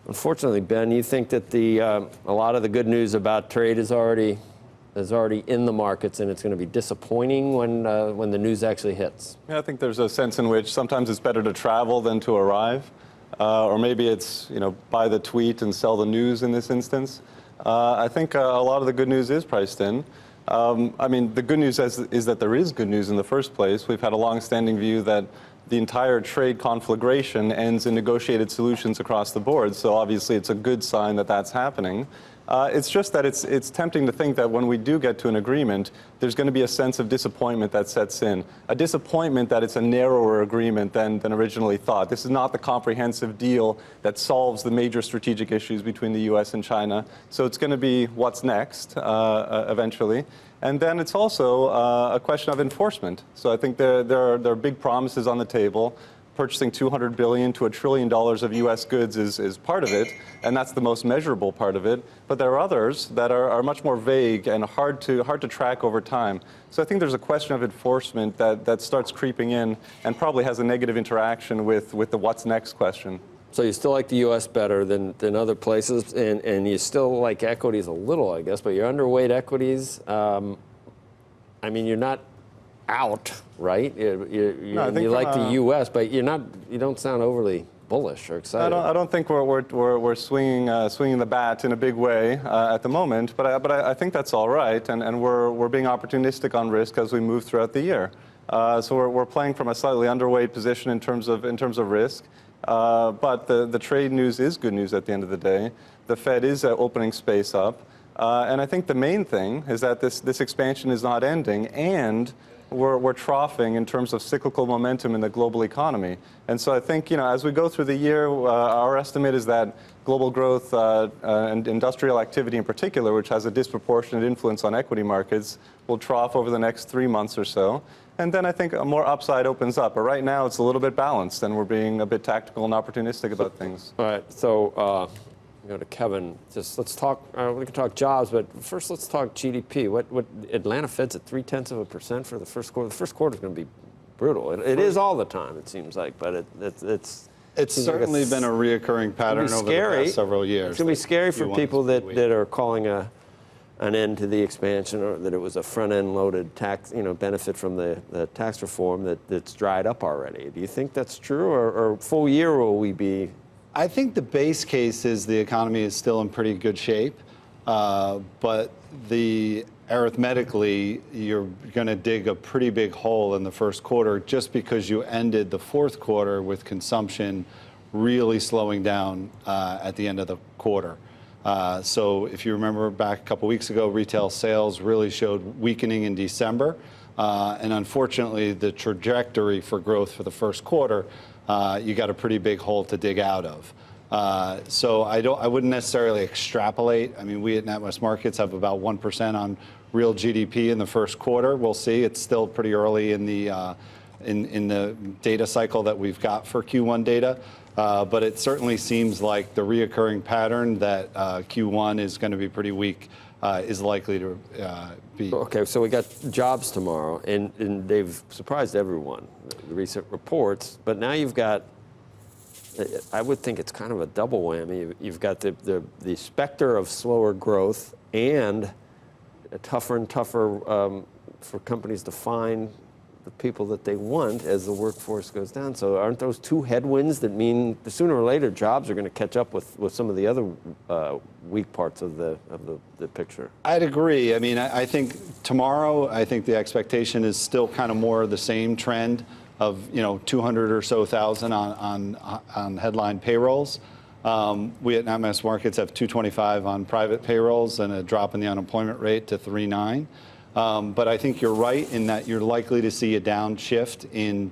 Unfortunately, Ben, you think that a lot of the good news about trade is already in the markets, and it's going to be disappointing when the news actually hits. Yeah, I think there's a sense in which sometimes it's better to travel than to arrive, or maybe it's buy the tweet and sell the news in this instance. I think a lot of the good news is priced in. I mean, the good news is that there is good news in the first place. We've had a long-standing view that the entire trade conflagration ends in negotiated solutions across the board. So obviously, it's a good sign that that's happening. It's just that it's tempting to think that when we do get to an agreement, there's going to be a sense of disappointment that sets in. A disappointment that it's a narrower agreement than originally thought. This is not the comprehensive deal that solves the major strategic issues between the U.S. and China. So it's going to be what's next eventually. And then it's also a question of enforcement. So I think there are big promises on the table. Purchasing $200 billion to $1 trillion of U.S. goods is part of it, and that's the most measurable part of it. But there are others that are much more vague and hard to track over time. So I think there's a question of enforcement that starts creeping in and probably has a negative interaction with the what's next question. So you still like the U.S. better than other places, and you still like equities a little, I guess, but you're underweight equities. I mean, you're not out, right? You like the U.S., but you don't sound overly bullish or excited. I don't think we're swinging the bat in a big way at the moment, but I think that's all right, and we're being opportunistic on risk as we move throughout the year. So we're playing from a slightly underweight position in terms of risk, but the trade news is good news at the end of the day. The Fed is opening space up, and I think the main thing is that this expansion is not ending, and we're troughing in terms of cyclical momentum in the global economy. And so I think, as we go through the year, our estimate is that global growth and industrial activity in particular, which has a disproportionate influence on equity markets, will trough over the next 3 months or so. And then I think more upside opens up. But right now, it's a little bit balanced, and we're being a bit tactical and opportunistic about things. All right. So go to Kevin. Just let's talk. We can talk jobs, but first let's talk GDP. What Atlanta Fed's at 0.3% for the first quarter. The first quarter is going to be brutal. It is all the time, it seems like, but it's certainly been a reoccurring pattern over the past several years. It's going to be scary for people that are calling an end to the expansion, or that it was a front-end loaded tax, benefit from the tax reform that's dried up already. Do you think that's true, or full year will we be? I think the base case is the economy is still in pretty good shape, but arithmetically, you're going to dig a pretty big hole in the first quarter just because you ended the fourth quarter with consumption really slowing down at the end of the quarter. So if you remember back a couple weeks ago, retail sales really showed weakening in December, and unfortunately, the trajectory for growth for the first quarter, you got a pretty big hole to dig out of. So I wouldn't necessarily extrapolate. I mean, we at NatWest Markets have about 1% on real GDP in the first quarter. We'll see. It's still pretty early in the data cycle that we've got for Q1 data. But it certainly seems like the reoccurring pattern that Q1 is going to be pretty weak is likely to be. Okay, so we got jobs tomorrow, and they've surprised everyone, the recent reports. But now you've got, I would think it's kind of a double whammy. You've got the specter of slower growth and tougher and tougher for companies to find the people that they want as the workforce goes down. So aren't those two headwinds that mean sooner or later jobs are going to catch up with some of the other weak parts of the picture? I'd agree. I mean, I think tomorrow, I think the expectation is still kind of more of the same trend of 200 or so thousand on headline payrolls. We at NatWest Markets have 225 on private payrolls and a drop in the unemployment rate to 3.9. But I think you're right in that you're likely to see a downshift in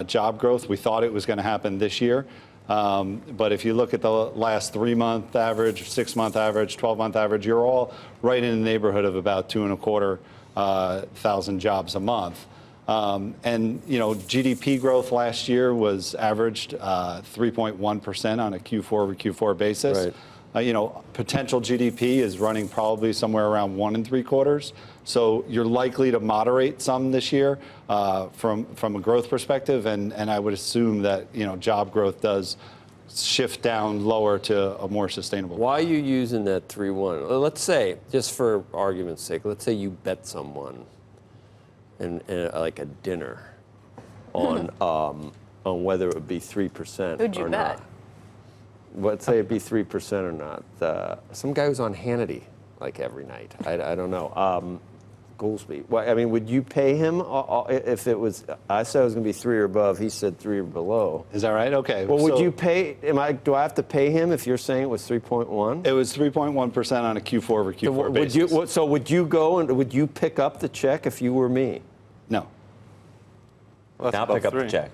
job growth. We thought it was going to happen this year. But if you look at the last 3-month average, 6-month average, 12-month average, you're all right in the neighborhood of about 2.25 thousand jobs a month. And GDP growth last year was averaged 3.1% on a Q4 over Q4 basis. Right. Potential GDP is running probably somewhere around 1 3/4. So you're likely to moderate some this year from a growth perspective, and I would assume that job growth does shift down lower to a more sustainable. Why are you using that 3-1? Let's say, just for argument's sake, let's say you bet someone in like a dinner on whether it would be 3% Who'd you or bet? not. Let's say it'd be 3% or not. Some guy who's on Hannity like every night. I don't know. Goolsby. Well, I mean, would you pay him if it was? I said it was going to be 3 or above. He said 3 or below. Is that right? Okay. Well, would you pay? Do I have to pay him if you're saying it was 3.1? It was 3.1% on a Q4 over Q4 basis. So would you go and would you pick up the check if you were me? No. Well, Now pick up the check.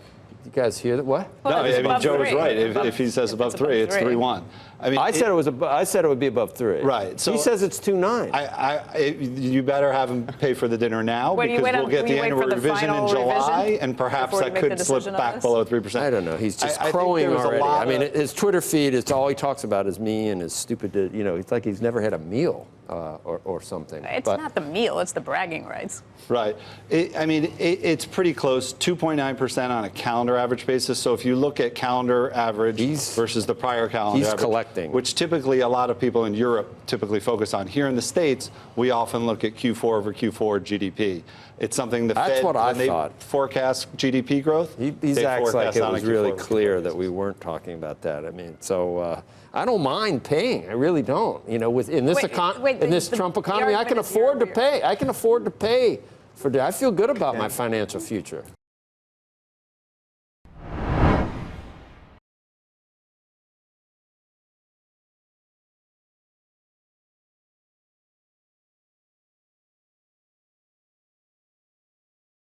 You guys hear that? What? Well, No, it's I mean, above Joe was 3. right. If he says above it's 3, above it's 3. 3.1. I mean, I said it would be above 3. Right, so- he says it's 2.9. you better have him pay for the dinner now Wait, do you because wait we'll on- get will you the wait annual for the revision in final July, revision and perhaps before you that make the could slip decision on back this? below 3%. I don't know. He's just I think crowing there was a already. lot I mean, of- his Twitter feed, it's all he talks about is me and his stupid, it's like he's never had a meal or something. It's But not the meal, it's the bragging rights. Right. It's pretty close, 2.9% on a calendar average basis. So if you look at calendar average versus the prior calendar he's average, collecting. which typically a lot of people in Europe typically focus on. Here in the States, we often look at Q4 over Q4 GDP. It's something the That's Fed, what I when they thought. forecast GDP growth, He they acts like forecast it on a was Q4 really over Q4 clear that basis. we weren't talking about that. I mean, so I don't mind paying. I really don't. In this Wait, in this the Trump economy, I argument can is afford to year-over-year. pay. I can afford to pay for. I feel good about my financial future.